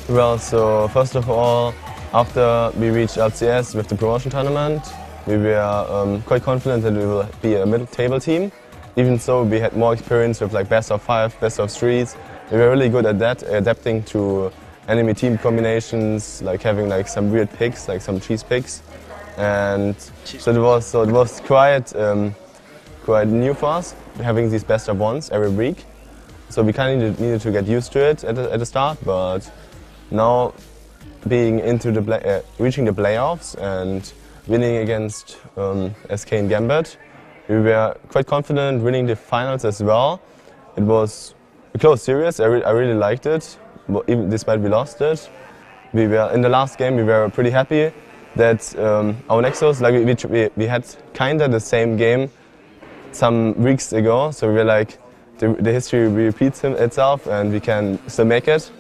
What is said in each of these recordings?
Well, so first of all, after we reached LCS with the promotion tournament, we were quite confident that we will be a mid-table team. Even so, we had more experience with like best of 5, best of 3s. We were really good at that, adapting to enemy team combinations, like having like some weird picks, like some cheese picks. And so it was quite new for us, having these best of 1s every week. So we kind of needed to get used to it at the start, but now being into the reaching the playoffs and winning against SK and Gambit, we were quite confident winning the finals as well. It was a close series. I really liked it, even despite we lost it. We were in the last game. We were pretty happy that our Nexus, like we had kinda the same game some weeks ago. So we were like, the history repeats itself, and we can still make it.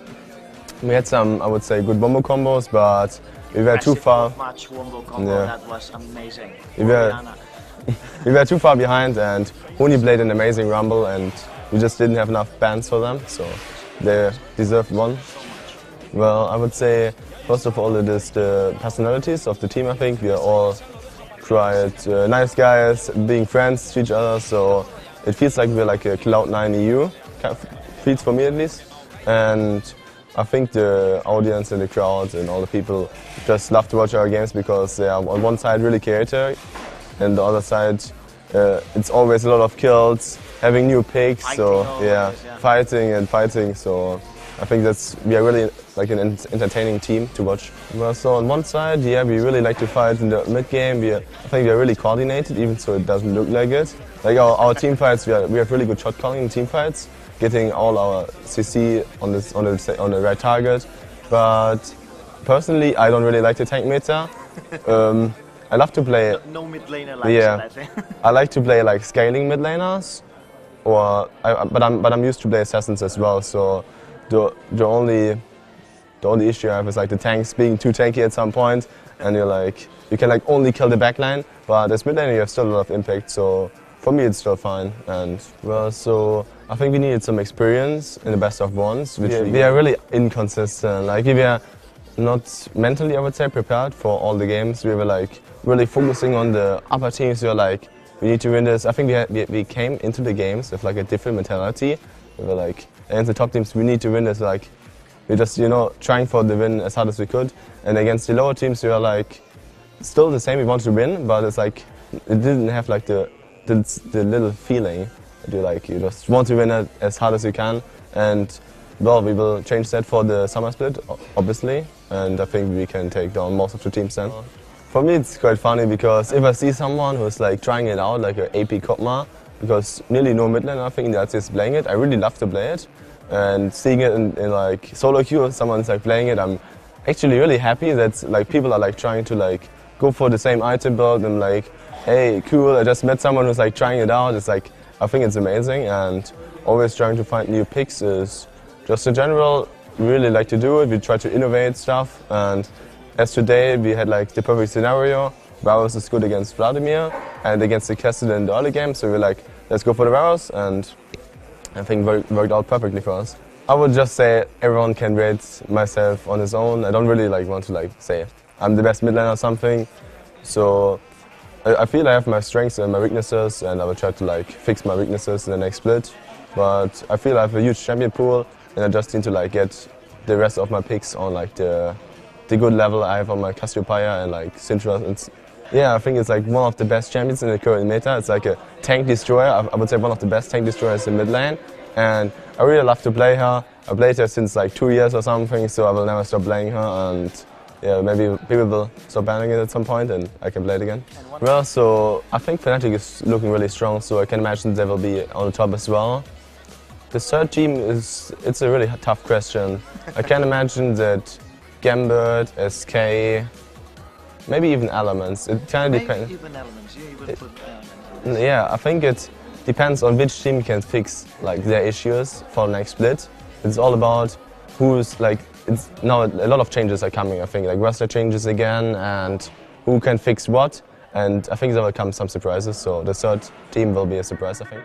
We had some, I would say, good wombo combos, but we were too far. Much wombo combo, yeah. That was amazing. We were too far behind, and Huni played an amazing rumble, and we just didn't have enough bans for them, so they deserved one. Well, I would say, first of all, it is the personalities of the team. I think we are all quite nice guys, being friends to each other, so it feels like we're like a Cloud9 EU, feels for me at least. And I think the audience and the crowd and all the people just love to watch our games because they are on one side really chaotic, and the other side it's always a lot of kills, having new picks, so yeah, fighting and fighting. So I think we are really like an entertaining team to watch. Well, so on one side, yeah, we really like to fight in the mid game. I think we are really coordinated, even so it doesn't look like it. Like our team fights, we have really good shot calling in team fights, getting all our CC on the right target. But personally, I don't really like the tank meta. I love to play. No mid laner likes that. I like to play like scaling mid laners, but I'm used to play assassins as well. So the only issue I have is like the tanks being too tanky at some point, and you can like only kill the backline, but as mid laner you have still a lot of impact. So for me, it's still fine. And well, so I think we needed some experience in the best of 1s, which we are really inconsistent. Like we were not mentally, I would say, prepared for all the games. We were like really focusing on the upper teams. We were like, we need to win this. I think we came into the games with like a different mentality. We were like, against the top teams, we need to win this. Like, we just trying for the win as hard as we could. And against the lower teams, we were like, still the same. We wanted to win, but it's like it didn't have like the little feeling that you just want to win it as hard as you can. And well, we will change that for the summer split, obviously, and I think we can take down most of the teams then. For me, it's quite funny because if I see someone who's like trying it out, like an AP Kopma, because nearly no mid laner I think in the LCS is playing it, I really love to play it. And seeing it in like solo queue, someone's like playing it, I'm actually really happy that like people are like trying to like go for the same item build and like, hey, cool, I just met someone who's like trying it out. It's like, I think it's amazing, and always trying to find new picks is just in general, we really like to do it. We try to innovate stuff, and as today we had like the perfect scenario. Varus is good against Vladimir and against the Castle in the early game, so we're like, let's go for the Varus, and I think worked out perfectly for us. I would just say everyone can rate myself on his own. I don't really like want to like say I'm the best mid laner or something. So I feel I have my strengths and my weaknesses, and I will try to like fix my weaknesses in the next split. But I feel I have a huge champion pool, and I just need to like get the rest of my picks on like the good level I have on my Cassiopeia and like Syntra. Yeah, I think it's like one of the best champions in the current meta. It's like a tank destroyer. I would say one of the best tank destroyers in mid lane, and I really love to play her. I played her since like 2 years or something, so I will never stop playing her. And yeah, maybe people will stop banning it at some point and I can play it again. Well, so I think Fnatic is looking really strong, so I can imagine they will be on the top as well. The third team it's a really tough question. I can imagine that Gambit, SK, maybe even Elements. It kind of depends. Even Elements, yeah, you would put Elements. Yeah, I think it depends on which team can fix like their issues for the next split. It's all about who's like. It's now a lot of changes are coming. I think like roster changes again, and who can fix what. And I think there will come some surprises. So the third team will be a surprise, I think.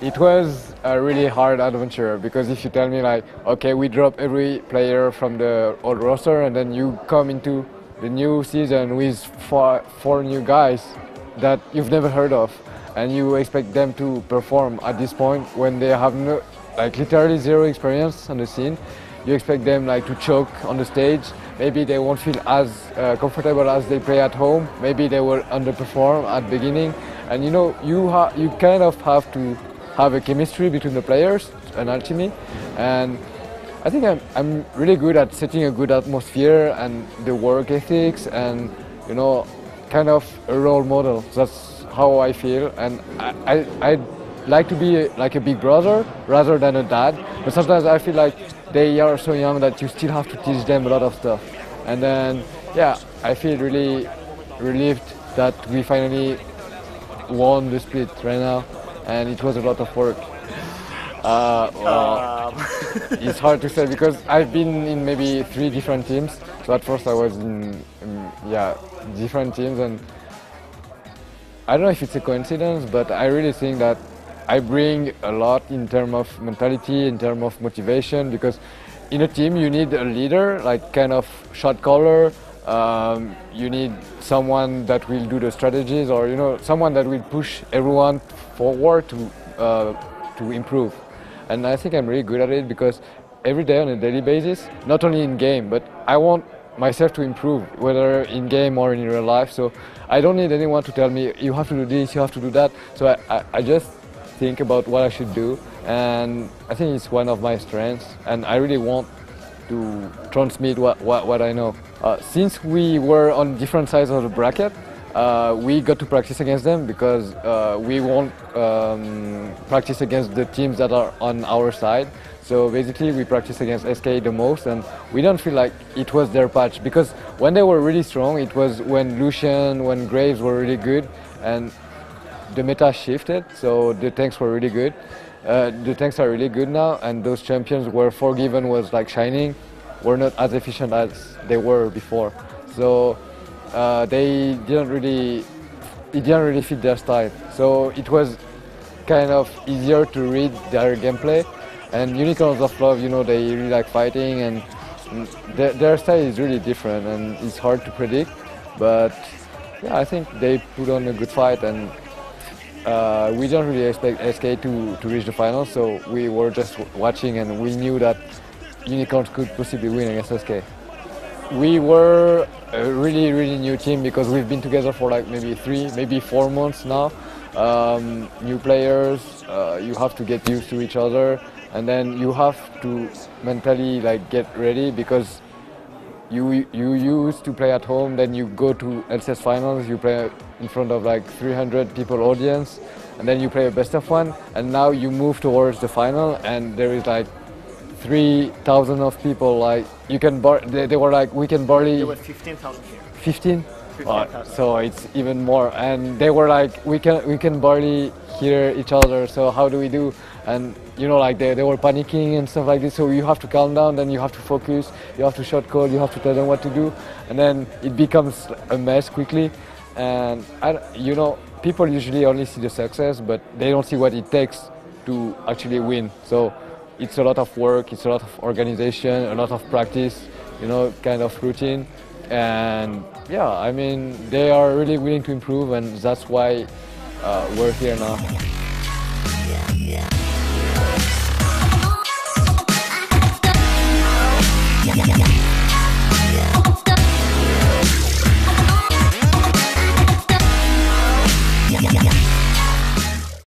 It was a really hard adventure because if you tell me like, okay, we drop every player from the old roster and then you come into the new season with four new guys that you've never heard of, and you expect them to perform at this point when they have no, like literally zero experience on the scene. You expect them like to choke on the stage. Maybe they won't feel as comfortable as they play at home. Maybe they will underperform at the beginning. And you know, you kind of have to have a chemistry between the players, an alchemy. And I think I'm really good at setting a good atmosphere and the work ethics and, you know, kind of a role model. That's how I feel. And I like to be like a big brother rather than a dad. But sometimes I feel like they are so young that you still have to teach them a lot of stuff. And then, yeah, I feel really relieved that we finally won the split right now, and it was a lot of work. Well, it's hard to say because I've been in maybe 3 different teams. So at first I was in different teams, and I don't know if it's a coincidence, but I really think that I bring a lot in terms of mentality, in terms of motivation, because in a team you need a leader, like kind of shot caller. You need someone that will do the strategies, or you know, someone that will push everyone forward to improve. And I think I'm really good at it because every day on a daily basis, not only in game, but I want myself to improve, whether in game or in real life. So I don't need anyone to tell me you have to do this, you have to do that. So I just think about what I should do, and I think it's one of my strengths, and I really want to transmit what I know. Since we were on different sides of the bracket, we got to practice against them because we won't practice against the teams that are on our side. So basically we practice against SK the most, and we don't feel like it was their patch, because when they were really strong, it was when Lucian, when Graves were really good, and the meta shifted, so the tanks were really good. The tanks are really good now, and those champions where Forgiven was like shining were not as efficient as they were before. So it didn't really fit their style. So it was kind of easier to read their gameplay. And Unicorns of Love, you know, they really like fighting, and their style is really different, and it's hard to predict. But yeah, I think they put on a good fight, and we don't really expect SK to reach the final, so we were just watching, and we knew that Unicorns could possibly win against SK. We were a really new team because we've been together for like maybe 3, maybe 4 months now. New players, you have to get used to each other, and then you have to mentally like get ready, because you used to play at home, then you go to LCS finals, you play in front of like 300 people audience, and then you play a best of 1, and now you move towards the final, and there is like 3,000 of people. Like you can they were like, we can barely. There were 15,000 here. 15? So it's even more, and they were like, we can barely hear each other, so how do we do? And you know, like they were panicking and stuff like this, so you have to calm down, then you have to focus, you have to shot call, you have to tell them what to do, and then it becomes a mess quickly. And you know, people usually only see the success, but they don't see what it takes to actually win. So it's a lot of work, it's a lot of organization, a lot of practice, you know, kind of routine. And yeah, I mean, they are really willing to improve, and that's why we're here now.